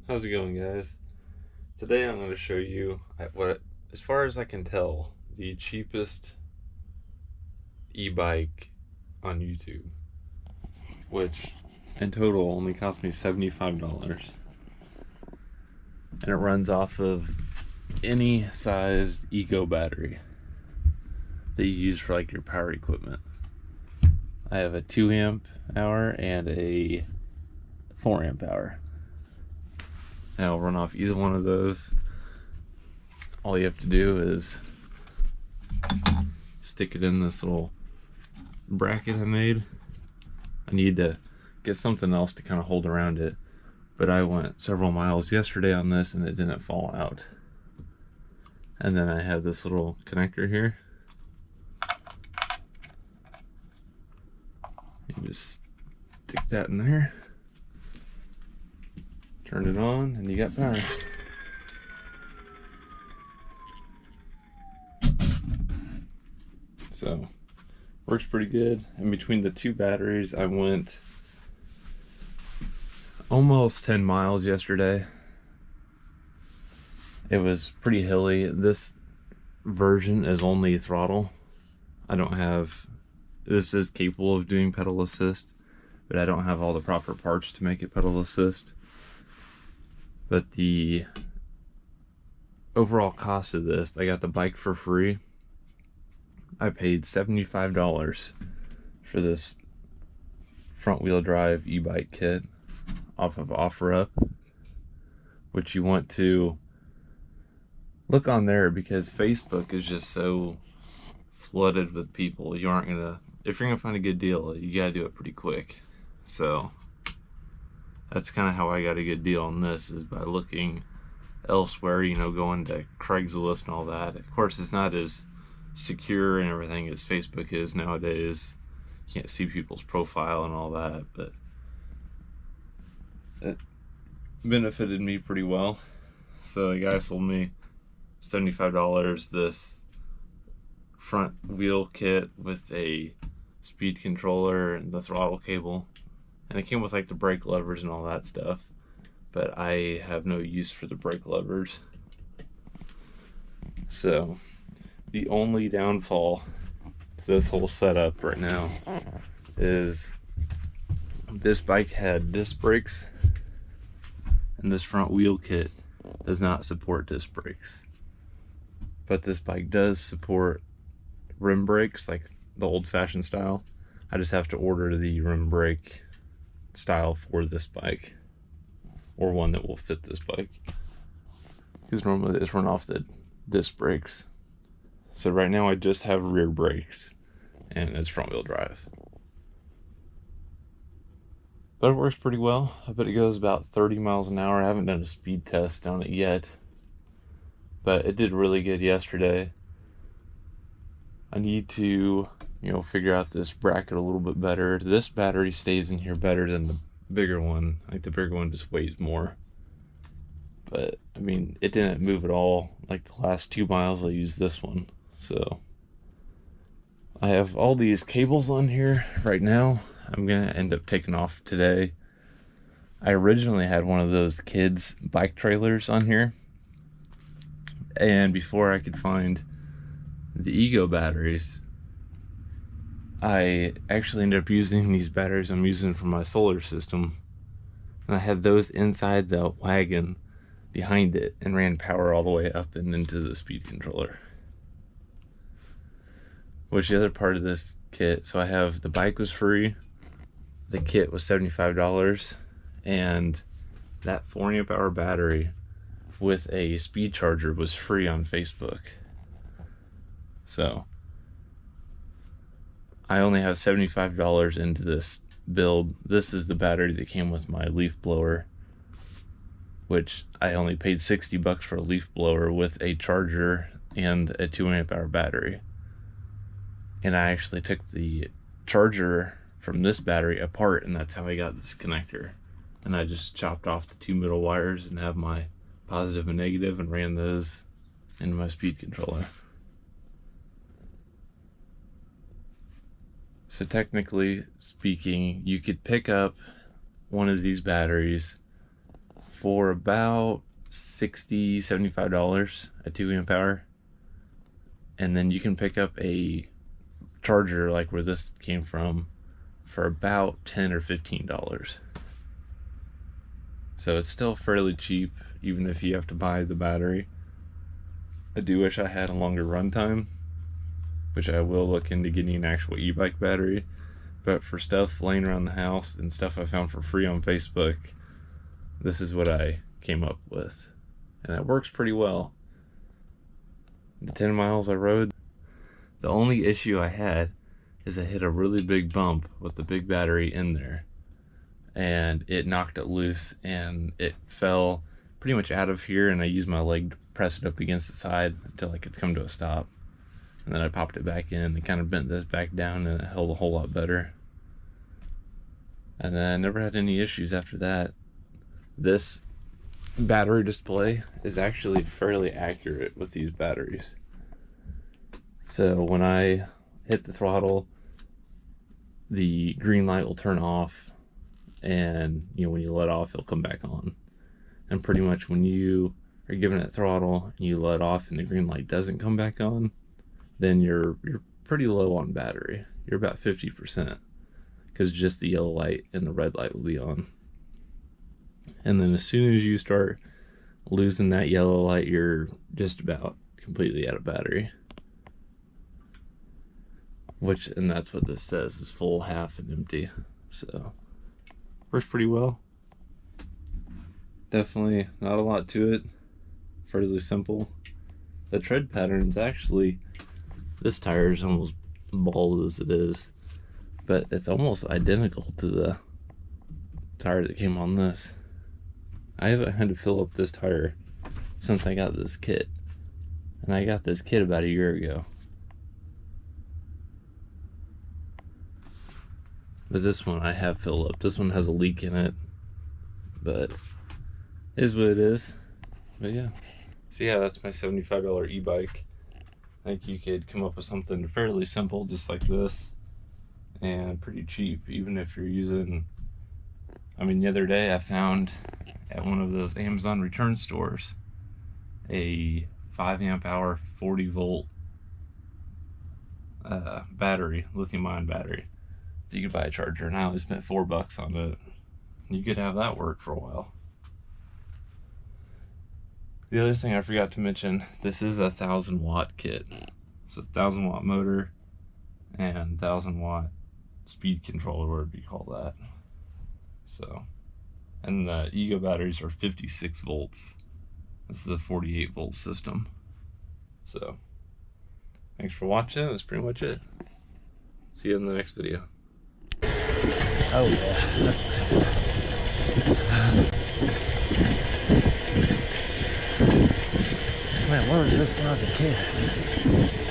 How's it going, guys? Today I'm going to show you what, as far as I can tell, the cheapest e-bike on YouTube, which in total only cost me $75. And it runs off of any sized eco battery that you use for like your power equipment. I have a 2 amp hour and a 4 amp hour. And I'll run off either one of those. All you have to do is stick it in this little bracket I made. I need to get something else to kind of hold around it, but I went several miles yesterday on this and it didn't fall out. And then I have this little connector here. You just stick that in there, turn it on, and you got power. So, works pretty good. And between the two batteries, I went almost 10 miles yesterday. It was pretty hilly. This version is only throttle. This is capable of doing pedal assist, but I don't have all the proper parts to make it pedal assist. But the overall cost of this, I got the bike for free. I paid $75 for this front wheel drive e-bike kit off of OfferUp, which you want to look on there because Facebook is just so flooded with people. If you're gonna find a good deal, you gotta do it pretty quick. So that's kind of how I got a good deal on this, is by looking elsewhere, going to Craigslist and all that. Of course, it's not as secure and everything as Facebook is nowadays. You can't see people's profile and all that, but it benefited me pretty well. So the guy sold me $75 this front wheel kit with a speed controller and the throttle cable, and it came with like the brake levers and all that stuff, but I have no use for the brake levers. So the only downfall to this whole setup right now is this bike had disc brakes, and this front wheel kit does not support disc brakes. But this bike does support rim brakes, like the old-fashioned style. I just have to order the rim brake style for this bike, or one that will fit this bike, because normally they just run off the disc brakes. So right now I just have rear brakes and it's front wheel drive, but it works pretty well. I bet it goes about 30 miles an hour. I haven't done a speed test on it yet, but it did really good yesterday. I need to, figure out this bracket a little bit better. This battery stays in here better than the bigger one. Like, the bigger one just weighs more. But, I mean, it didn't move at all. Like, the last 2 miles I used this one. So, I have all these cables on here right now. I'm going to end up taking off today. I originally had one of those kids' bike trailers on here. And before I could find the ego batteries, I actually ended up using these batteries I'm using for my solar system, and I had those inside the wagon behind it and ran power all the way up and into the speed controller. Which the other part of this kit, so I have the bike was free, the kit was $75, and that 4 amp hour battery with a speed charger was free on Facebook. So I only have $75 into this build. This is the battery that came with my leaf blower, which I only paid $60 for a leaf blower with a charger and a 2 amp hour battery. And I actually took the charger from this battery apart, and that's how I got this connector. And I just chopped off the 2 middle wires and have my positive and negative and ran those into my speed controller. So technically speaking, you could pick up one of these batteries for about $75 a 2 amp hour. And then you can pick up a charger like where this came from for about $10 or $15. So it's still fairly cheap, even if you have to buy the battery. I do wish I had a longer runtime, which I will look into getting an actual e-bike battery. But for stuff laying around the house and stuff I found for free on Facebook, this is what I came up with. And it works pretty well. The 10 miles I rode, the only issue I had is I hit a really big bump with the big battery in there. And it knocked it loose and it fell pretty much out of here, and I used my leg to press it up against the side until I could come to a stop. And then I popped it back in and kind of bent this back down, and it held a whole lot better. And then I never had any issues after that. This battery display is actually fairly accurate with these batteries. So when I hit the throttle, the green light will turn off, and when you let off, it'll come back on. And pretty much when you are giving it throttle and you let off and the green light doesn't come back on, then you're pretty low on battery. You're about 50%, because just the yellow light and the red light will be on. And then as soon as you start losing that yellow light, you're just about completely out of battery. And that's what this says, is full, half, and empty. So works pretty well. Definitely not a lot to it. Fairly simple. The tread pattern's actually, this tire is almost bald as it is, but it's almost identical to the tire that came on this. I haven't had to fill up this tire since I got this kit, and I got this kit about a year ago. But this one I have filled up. This one has a leak in it, but it is what it is. But yeah. So yeah, that's my $75 e-bike. I think you could come up with something fairly simple just like this, and pretty cheap, even if you're using, the other day I found at one of those Amazon return stores a 5 amp hour 40 volt battery, lithium ion battery, so you could buy a charger, and I only spent $4 on it. You could have that work for a while. The other thing I forgot to mention, this is a 1000 watt kit. So it's 1000 watt motor and 1000 watt speed controller, whatever you call that. So, and the Ego batteries are 56 volts. This is a 48 volt system. So, thanks for watching. That's pretty much it. See you in the next video. Oh yeah. Man, where was this when I was a kid?